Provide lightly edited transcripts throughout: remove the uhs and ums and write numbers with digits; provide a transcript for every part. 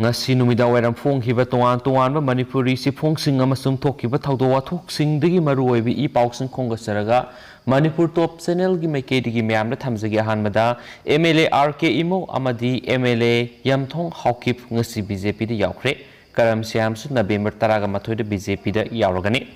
ngasi numida wairam phongkhiba tongan tongan ba Manipuri si phongsing amasung thokkiba thawdo wathok singdagi maruoibi I pausing khonga saraga Manipur top channel gi maikedi gi myamda thamjagi ahanmada MLA RK Imo amadi MLA Yamthong Haukip ngasi BJP da yaukre karam siam su November 12 da BJP da yauragani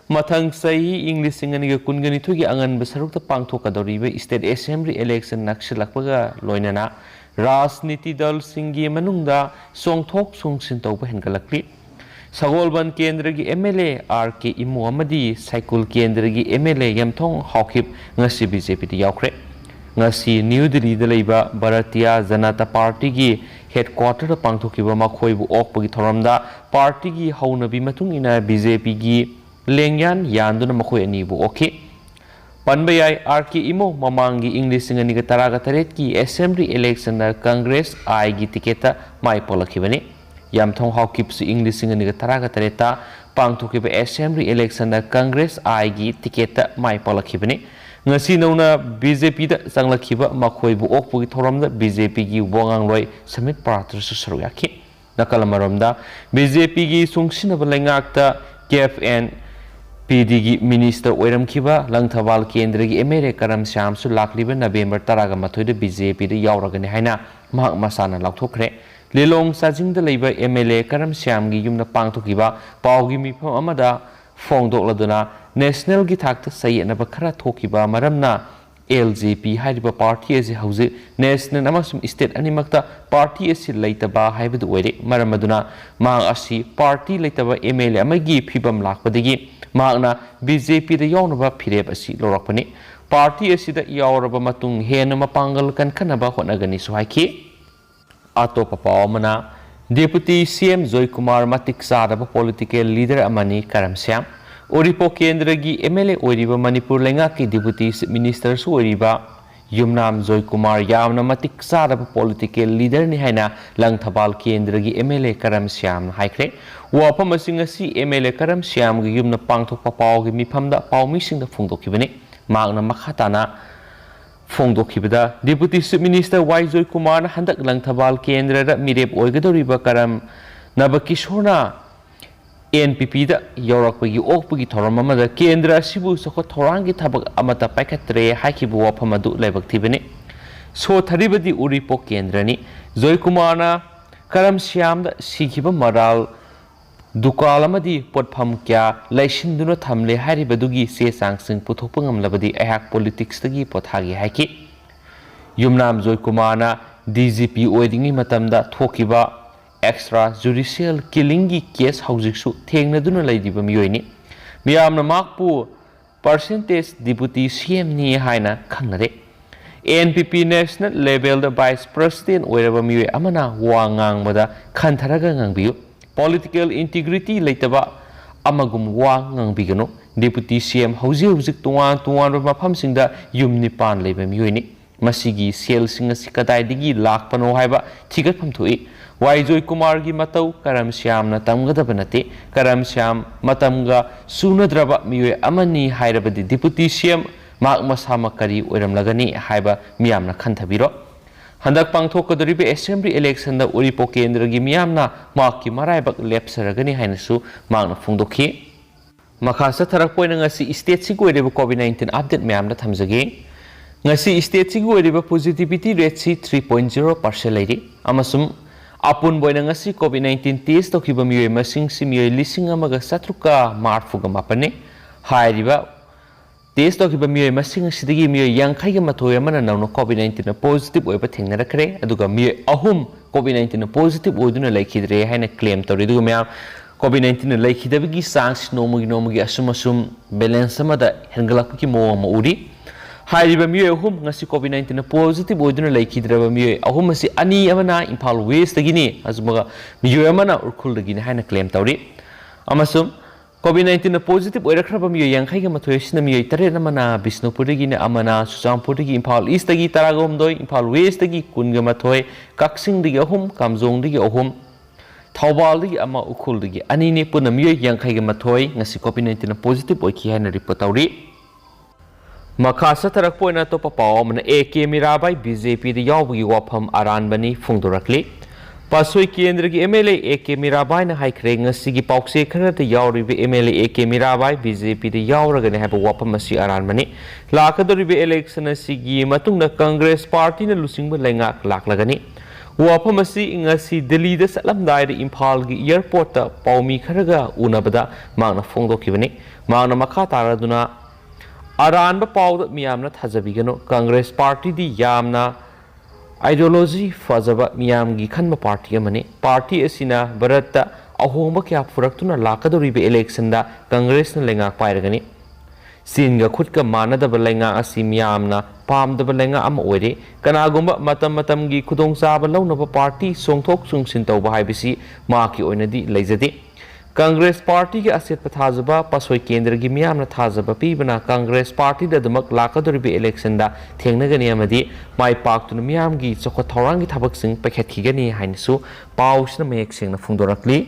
mathang sahi English singani ga kungani thugi angan basaruk ta pangthokadoriba state assembly election nakshilakpaga loinana राजनीति दल सिंगी मनुंगदा सोंगथोक सोंगसिन तौबा हेनगलक्ली सगोलबन केंद्र की MLA RK इमो अमदी साइकुल केंद्र की MLA यमथोंग Haokip ngasi BJP दी याउख्रे ngasi new Delhi दा लेबा Bharatiya Janata party की हेडक्वार्टर दा पांगथोकिबा मखोइबु ओकपगी थोरमदा पार्टी की हौनबी मतुंग इना BJP की लेंग्यान यानदुना मखोइ अनिबु okay Panbayai RK Imo mamangi English singani ga taraga taret ki assembly election na Congress I gi tiketa mai polakibani Yamthong Haukip su English singani ga taraga tareta pangthokiba assembly election na Congress I gi tiketa mai polakibani ngasi nauna BJP da sanglakhiba makhoibu okpugi thoramda BJP gi wangangloi summit paratra su saruyaki nakalamaramda BJP gi sungsinaba lengakta KFN PDG Minister Oiram Kiba Langthawal Kendra gi MLA Karam Syam su lakliba November 12 da BJP da yauragani haina mahak masana laukthokre lelong sajing da leiba MLA Karam Syam gi yumna pangthokiba pawgi mifam amada phongdokladuna national gi thakta sayena ba khara thokiba maramna LJP haiba party ase hauze national amasum state animakta party ase leitaba haibadu oire maramaduna ma asi party leitaba MLA amagi phibam lakpadagi Magna BJP da yawnaba phireb asi lorakpani party asida yawraba matung hena mapangal kan kanaba honagani suhaiki atopa pawmana deputy CM Joykumar matik sadaba political leader amani karamsyam oripo kendra gi MLA oiriba Manipur lenga ki deputy minister su oiriba Yumnam Joykumar yamna matik sadaba political leader ni haina Langthawal kendra gi MLA karamsyam haikre wapam asingasi MLA Karam Syam gi yumna pangthokpa pawgi mifamda pawmisingda phongdokhibani magna makhatana phongdokhibada deputy chief minister Joykumar handak Langthawal kendra da mirep oigadoriba Karam nabakishona NPP da yaurakpagi okpagi thoram amada kendra sibu sokho thorangi thabak amata paikatre haikibu wapam adu laibakthibani so tharibadi uripo kendrani Joykumar na Karam Syam da sikiba maral Dukalamadi potpham kya laisinduna thamle haribadugi se sangsing puthokpangam labadi ahak politics tagi pothagi haiki Yumnam Joykumar na DGP oidingi matamda thokiba extra judicial killing gi case haujiksu thengnaduna leidiba miyoini miyamna makpu percentage deputy CM ni haina khangnare NPP national level da vice president oiraba miyoy amana wangang bada khantharaga ngangbiyu political integrity leitaba amagum wang ngangbigano deputy CM hauzik tuan mafam singda yumni pan leiba miyoini masigi sel singa sikadai digi lakpano haiba thigat phamthui Joykumar gi matau Karam Syam na tamgadaba nate Karam Syam matamga sunadraba miyoy amani hairabadi deputy CM mak masama kari oiramlagani haiba miyamna khanthabiro Handak pangthokadoriba assembly election da uripo kendra gi miyamna makki maraibak lepsaragani hainasu magna phongdokhi makhasa tharakpoina ngasi state si goireba COVID-19 update miyamna thamjage ngasi state si goireba positivity rate si 3.0% leiri amasum apun boina ngasi COVID-19 test tokiba miyoy masing si miyoy lising amaga satruka marfuga mapane hairiba test tokiba miyoy masing sidagi miyoy yankhai ga mathoi amana nawno COVID-19 na positive oiba thengnarakre aduga miyoy ahum COVID-19 na positive oiduna laikhidre haina claim tori aduga mya COVID-19 na laikhidabigi chance nomugi asum balance amada hengalakki mo ma uri hairiba miyoy ahum ngasi COVID-19 na positive oiduna laikhidraba miyoy ahum asi ani amana Imphal West dagini azumaga miyoy amana urkhul dagini haina claim tori amasum COVID-19 na positive oirakraba miyoy yankhai ga mathoi sina miyoy tare namana Bisnupur dagi na amana Chuchampur dagi Imphal East dagi taragomdoi Imphal West dagi kunga mathoi Kaksing dagi ahum Kamjong dagi ahum Thawbal dagi ama ukhul dagi ani ne puna miyoy yankhai ga mathoi ngasi COVID-19 na positive oiki haina report tauri Makhasa tarakpoina to papaw mana AK Mirabai BJP da yawbagi wafam Aranbani phongdorakli Pasoi Kendra ki MLA AK Mirabai na haikre ngasi paukse khara te yauribe MLA AK Mirabai BJP de yauragane haba wapam asi aranmani lakadoribe election asigi matungna Congress Party na lusingba lengak laklagani wapam asi ngasi Delhi da salamdai de Imphal gi airport ta paumi kharaga unabada magna phongdokibani magna makha taraduna Aranba pawda miyamna Thajabiganu Congress Party di yamna ideology fazaba miyamgi khanma party amani party asina bharata ahomba kya puraktuna lakadoribe election da Congress na lenga pairagani singa khutka manadaba lenga asi miyamna pamdaba lenga ama oire kanagumba matam gi khudong saba launaba party songthok sungsin tawba haibisi maki oinadi leijadi Congress Party ke aset pathajaba pasoi kendra gi miyamna thajaba pibana Congress Party da damak lakadoribe election da thengnagani amadi mai paktuna miyam gi chokha thorang gi thabak sing pakhetkigani hainsu pausna mek sengna phungdorakli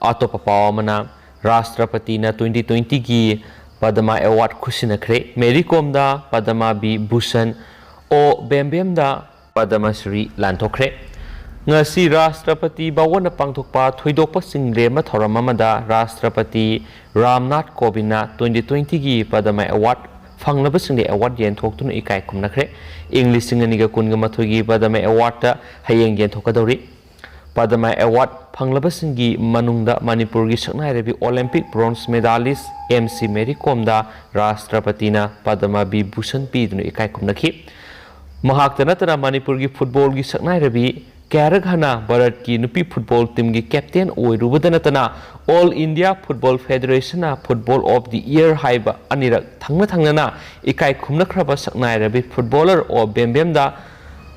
atopa pawamana Rashtrapati na 2020 gi Padma Award khusina khre Mary Kom da Padma B Bhushan o Bembem da Padma Shri lanthokre ngasi Rashtrapati bawana pangthokpa thoidokpa singre ma thoram amada Rashtrapati Ramnath Kovina 2020 gi Padma Award fangnaba singde award yen thoktuna ikai khumnakhre English singaniga kunga mathoi gi Padma Award ta hayeng yen thokadori Padma Award fanglaba singi manungda Manipur gi saknai rebi Olympic bronze medalist MC Mary Kom da Rashtrapati na Padma B Bhushan piduna ikai khumnakhi mahakta natara Manipur gi football gi saknai rebi Karaghana Bharat ki nupi football team gi captain oirubadana All India Football Federation na Football of the Year haiba anirak thangnana ikai khumnakraba saknai rabi footballer o Bembem da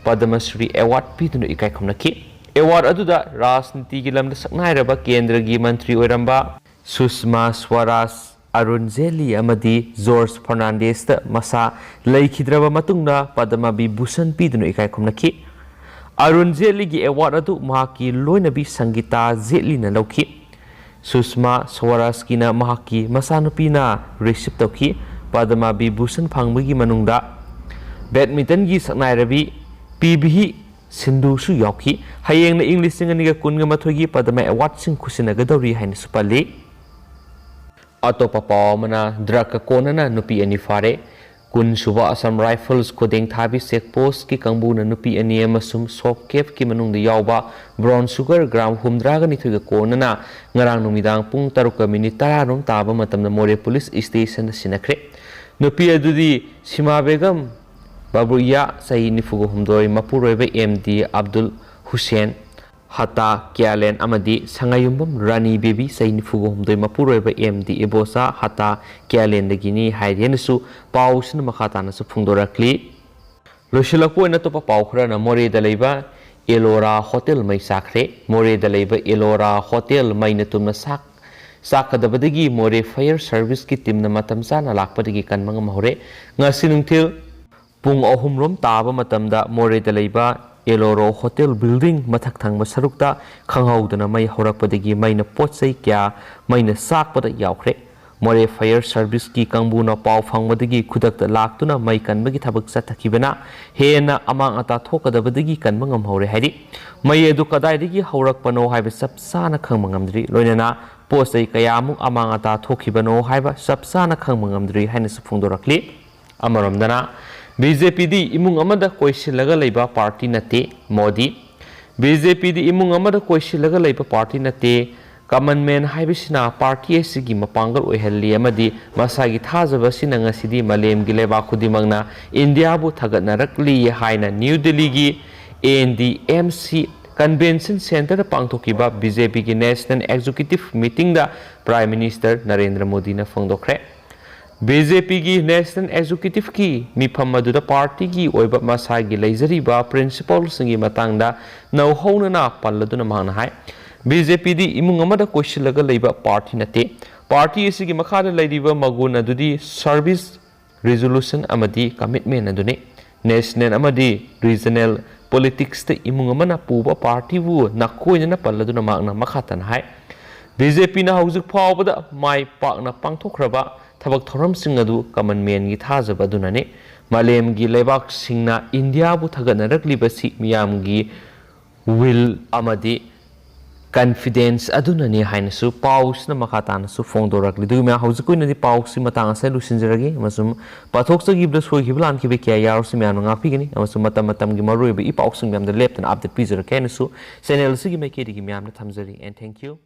Padma Shri Award piduna ikai khumnaki award aduda rajniti gi lamda saknai raba kendra gi mantri oiramba Sushma Swaraj Arun Jeli amadi George Fernandez ta masa laikhidraba matungna Padma B Bhushan piduna ikai khumnaki Arun Jeli gi award adu mahaki loinabi Sangita Jeli na lauki Sushma Swaraj ki na mahaki masanupi na receive tauki Padma B Bhushan phangmagi manungda badminton gi saknai rabi PBhi Sindhu su yauki hayeng na English singaniga kunga mathogi Padma Award sing khusinagadori haina supali atopa pawamana draka konana nupi ani fare kun suba Assam Rifles kodeng thabi checkpost ki kangbu na nupi ani amasum soft cave ki manungda yawba brown sugar gram humdraga ni thuga konana ngarang numidang pung 3:10 rom taba matamna more police station sinakre nupi adudi Sima Begum Babuya sahi nifugo humdoi mapuroiba MD Abdul Hussein Hata Kyalen amadi Sangayumbam Rani Baby sahi nifugo humdoi mapuroiba MD Ebosa Hata Kyalen dagini hairenasu pausna makhatana su phungdorakli loshilakpo na topa paukhra na more dalaiba Elora Hotel mai sakre more dalaiba Elora Hotel mai na tumna sakadabadagi more fire service ki team na matamsa na lakpadagi kanmanga mahore ngasi nungthil pung ahum rom taba matamda more dalaiba Eloro Hotel building mathak thangba sarukta khanghaudana mai horakpadagi mai na potsai kya mai na sakpada yaukhre more fire service ki kangbu na pau phangmadagi khudakta laktuna mai kanbagi thabak sathakibana hena amang ata thokadabadagi kanmangam hore hairi mai edu kadaidagi horakpano haiba sapsana khangmangamdri loinana posai kayamuk amang ata thokibano haiba sapsana khangmangamdri haina suphungdorakli amaramdana BJP di imung amada koisilaga leiba party nate Modi BJP di imung amada koisilaga leiba party nate common man haibisina party asigi mapangal oihalli amadi masagi thajaba sina ngasidi malem gi leba khudimangna India bu thagatnarakli haina New Delhi gi ANDMC Convention Center pangthokiba BJP gi National Executive Meeting da Prime Minister Narendra Modi na phongdokre BJP ki National Executive ki mifam maduda party ki oiba masagi leizariba principal singi matangda nauhaunana palladuna mangna hai BJP di imung amada koisilaga leiba party nate party asigi makhada leiriba maguna dudi service resolution amadi commitment adune national amadi regional politics te imung amana puba party bu nakoina palladuna mangna makhatan hai BJP na haujik phawbada mai pakna pangthokraba thabak thoram sing adu common man gi thajaba dunane malem gi lebak singna India bu thagana rakli basi miyam gi will amadi confidence adunani hainasu paus na makata su fongdorakli du ma hauzu na di paus matang sa lusinjaragi amasum pathok sa gibla soi giblan ki be kya yar si ma nga pigini amasum matam gi maroi be i paus ngam da left and update pizar kenasu channel si gi me ke di gi myam na thamjari and thank you.